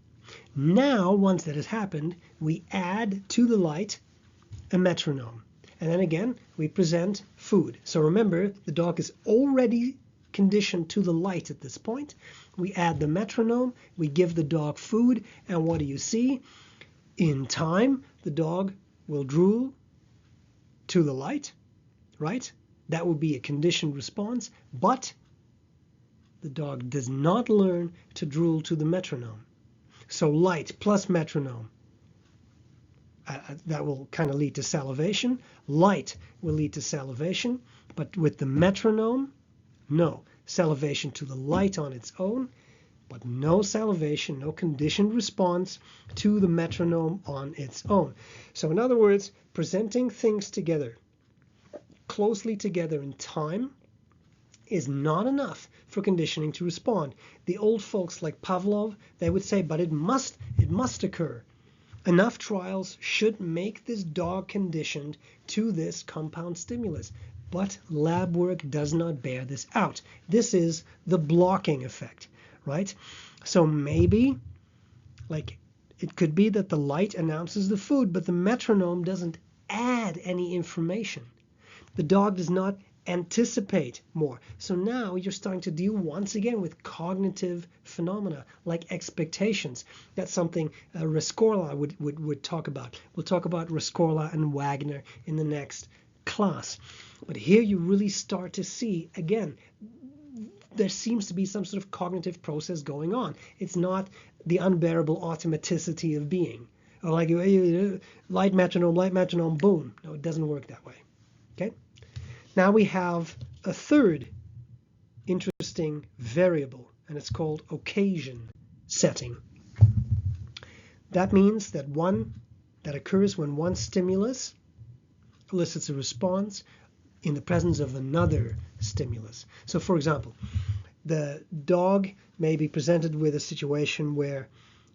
Now, once that has happened, we add to the light a metronome. And then again, we present food. So remember, the dog is already conditioned to the light at this point. We add the metronome, we give the dog food, and what do you see? In time, the dog will drool to the light, right? That would be a conditioned response, but the dog does not learn to drool to the metronome. So light plus metronome, that will kind of lead to salivation. Light will lead to salivation, but with the metronome, no. Salivation to the light on its own, but no salivation, no conditioned response to the metronome on its own. So in other words, presenting things together, closely together in time, is not enough for conditioning to respond. The old folks like Pavlov, they would say, but it must occur. Enough trials should make this dog conditioned to this compound stimulus. But lab work does not bear this out. This is the blocking effect, right? So maybe, like, it could be that the light announces the food, but the metronome doesn't add any information. The dog does not anticipate more. So now you're starting to deal once again with cognitive phenomena like expectations. That's something Rescorla would talk about. We'll talk about Rescorla and Wagner in the next class. But here you really start to see, again, there seems to be some sort of cognitive process going on. It's not the unbearable automaticity of being. Or like light metronome, boom. No, it doesn't work that way. Okay? Now we have a third interesting variable, and it's called occasion setting. That means that that occurs when one stimulus elicits a response in the presence of another stimulus. So for example, the dog may be presented with a situation where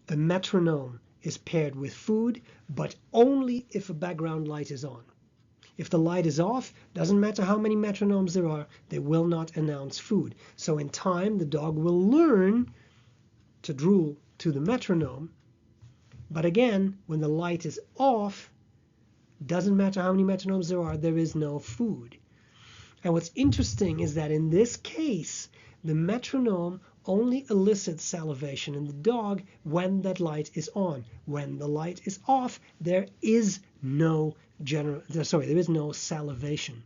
a metronome is paired with food, but only if a background light is on. If the light is off, doesn't matter how many metronomes there are, they will not announce food. So in time, the dog will learn to drool to the metronome. But again, when the light is off, doesn't matter how many metronomes there is no food. And what's interesting is that in this case, the metronome only elicits salivation in the dog when that light is on. When the light is off, there is no salivation.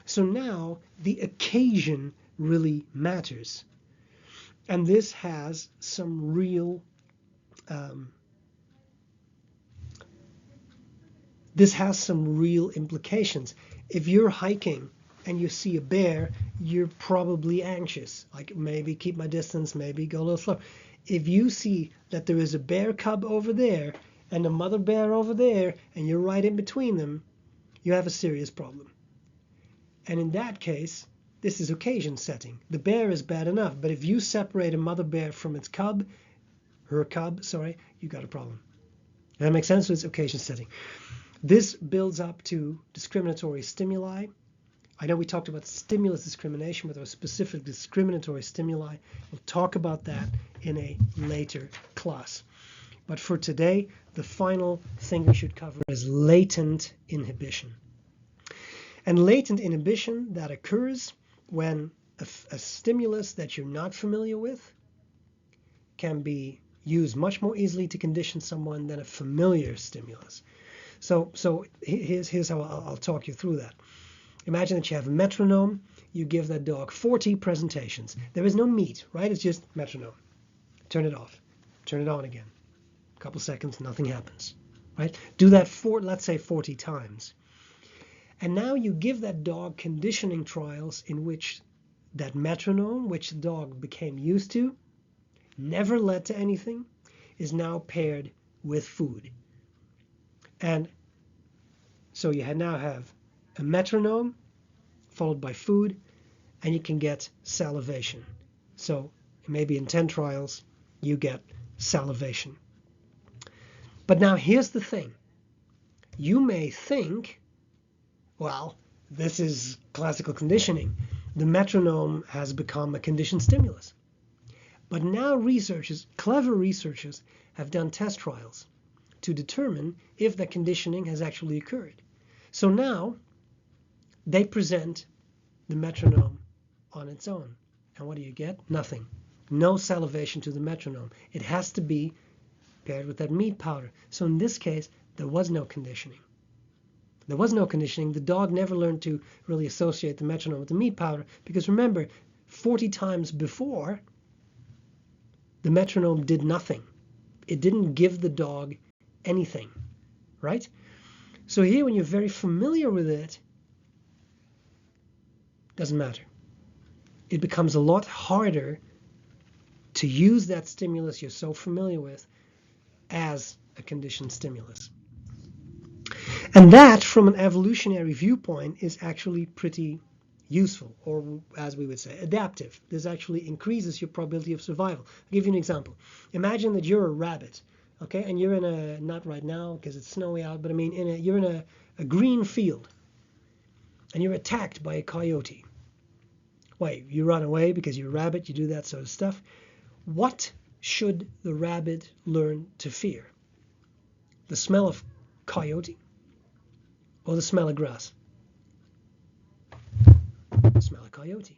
So now the occasion really matters. And this has some real implications. If you're hiking and you see a bear, you're probably anxious. Like, maybe keep my distance, maybe go a little slower. If you see that there is a bear cub over there and a mother bear over there, and you're right in between them, you have a serious problem. And in that case, this is occasion setting. The bear is bad enough, but if you separate a mother bear from its cub, you got a problem. Does that make sense? So it's occasion setting. This builds up to discriminatory stimuli. I know we talked about stimulus discrimination, but there are specific discriminatory stimuli. We'll talk about that in a later class. But for today, the final thing we should cover is latent inhibition. And latent inhibition, that occurs when a stimulus that you're not familiar with can be used much more easily to condition someone than a familiar stimulus. So here's how I'll talk you through that. Imagine that you have a metronome. You give that dog 40 presentations. There is no meat, right? It's just metronome. Turn it off. Turn it on again. A couple seconds, nothing happens, right? Do that let's say 40 times. And now you give that dog conditioning trials in which that metronome, which the dog became used to, never led to anything, is now paired with food. And so you now have a metronome followed by food, and you can get salivation. So maybe in 10 trials, you get salivation. But now here's the thing. You may think, well, this is classical conditioning. The metronome has become a conditioned stimulus. But now researchers, clever researchers, have done test trials to determine if the conditioning has actually occurred. So now they present the metronome on its own. And what do you get? Nothing. No salivation to the metronome. It has to be paired with that meat powder. So in this case, there was no conditioning. There was no conditioning. The dog never learned to really associate the metronome with the meat powder, because remember, 40 times before, the metronome did nothing. It didn't give the dog anything, right? So here, when you're very familiar with it, doesn't matter. It becomes a lot harder to use that stimulus you're so familiar with as a conditioned stimulus. And that, from an evolutionary viewpoint, is actually pretty useful, or as we would say, adaptive. This actually increases your probability of survival. I'll give you an example. Imagine that you're a rabbit, okay, and you're in a, not right now because it's snowy out, but I mean you're in a green field, and you're attacked by a coyote. Why? You run away because you're a rabbit, you do that sort of stuff. What should the rabbit learn to fear? The smell of coyote or the smell of grass? The smell of coyote.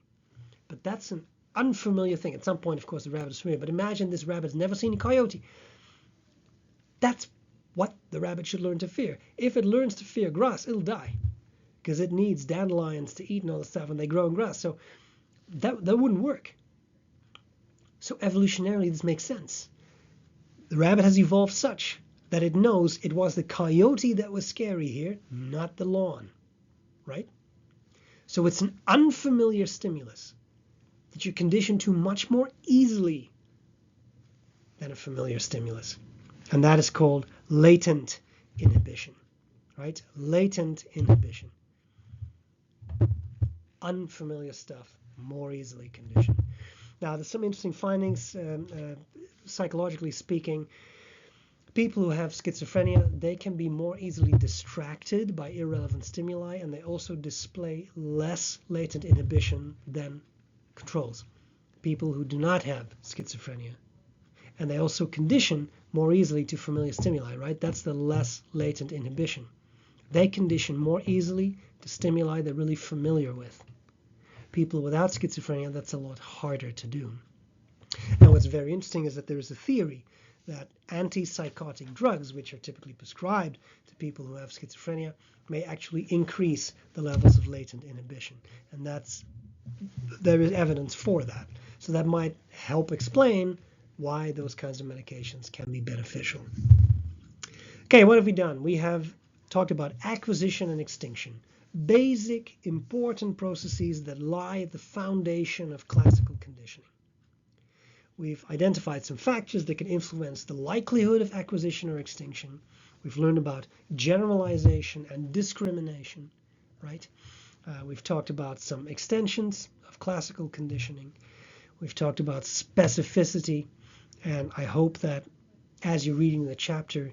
But that's an unfamiliar thing. At some point, of course, the rabbit is familiar, but imagine this rabbit has never seen a coyote. That's what the rabbit should learn to fear. If it learns to fear grass, it'll die, because it needs dandelions to eat and all the stuff, and they grow in grass. So that wouldn't work. So evolutionarily, this makes sense. The rabbit has evolved such that it knows it was the coyote that was scary here, not the lawn, right? So it's an unfamiliar stimulus that you're conditioned to much more easily than a familiar stimulus. And that is called latent inhibition, right? Latent inhibition. Unfamiliar stuff, more easily conditioned. Now, there's some interesting findings, psychologically speaking. People who have schizophrenia, they can be more easily distracted by irrelevant stimuli, and they also display less latent inhibition than controls. People who do not have schizophrenia. And they also condition more easily to familiar stimuli, right? That's the less latent inhibition. They condition more easily to stimuli they're really familiar with. People without schizophrenia, that's a lot harder to do. Now, what's very interesting is that there is a theory that antipsychotic drugs, which are typically prescribed to people who have schizophrenia, may actually increase the levels of latent inhibition. And there is evidence for that. So that might help explain why those kinds of medications can be beneficial. Okay, what have we done? We have talked about acquisition and extinction. Basic, important processes that lie at the foundation of classical conditioning. We've identified some factors that can influence the likelihood of acquisition or extinction. We've learned about generalization and discrimination, right? We've talked about some extensions of classical conditioning. We've talked about specificity, and I hope that as you're reading the chapter,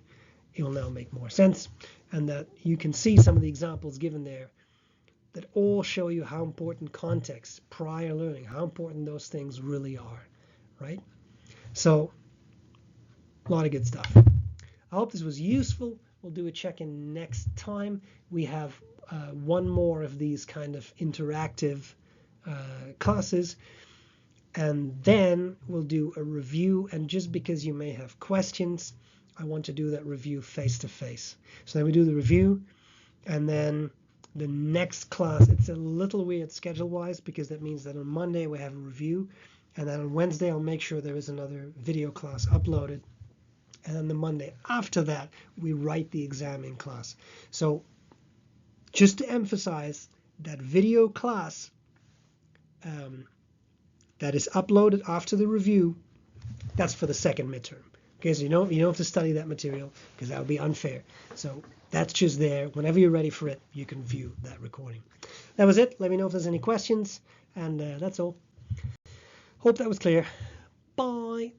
it will now make more sense, and that you can see some of the examples given there that all show you how important context, prior learning, how important those things really are. Right? So, a lot of good stuff. I hope this was useful. We'll do a check-in next time. We have one more of these kind of interactive classes, and then we'll do a review. And just because you may have questions, I want to do that review face-to-face. So then we do the review, and then the next class, it's a little weird schedule-wise, because that means that on Monday we have a review, and then on Wednesday, I'll make sure there is another video class uploaded. And then the Monday after that, we write the exam in class. So just to emphasize, that video class that is uploaded after the review, that's for the second midterm. Okay, so you don't have to study that material, because that would be unfair. So that's just there. Whenever you're ready for it, you can view that recording. That was it. Let me know if there's any questions. And that's all. Hope that was clear. Bye.